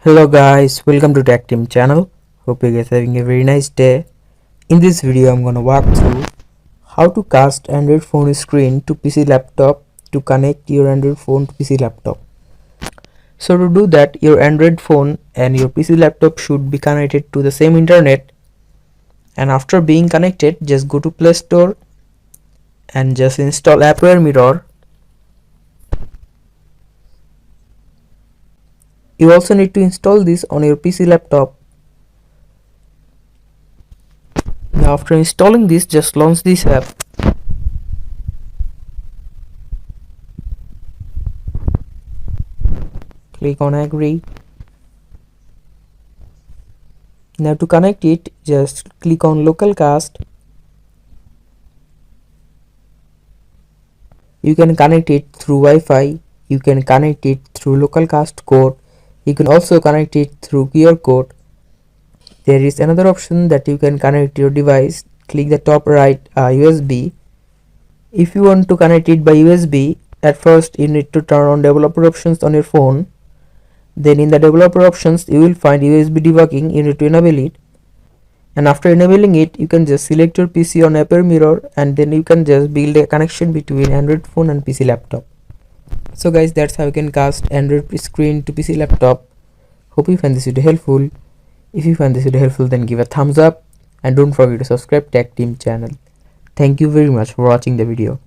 Hello guys, welcome to Tech Team channel. Hope you guys are having a very nice day. In this video I'm gonna walk through how to cast Android phone screen to PC laptop to connect your Android phone to PC laptop. So to do that, your Android phone and your PC laptop should be connected to the same internet, and after being connected just go to Play Store and just install Apple Mirror. You also need to install this on your PC laptop. Now after installing this, just launch this app. Click on agree. Now to connect it, just click on localcast. You can connect it through Wi-Fi, you can connect it through localcast code, you can also connect it through QR code. There is another option that you can connect your device. Click the top right USB. If you want to connect it by USB, at first you need to turn on developer options on your phone. Then in the developer options you will find USB debugging. You need to enable it, and after enabling it you can just select your PC on Apple Mirror, and then you can just build a connection between Android phone and PC laptop. So guys, that's how you can cast Android screen to PC laptop. Hope you find this video helpful. If you find this video helpful, then give a thumbs up and don't forget to subscribe Tech Team channel. Thank you very much for watching the video.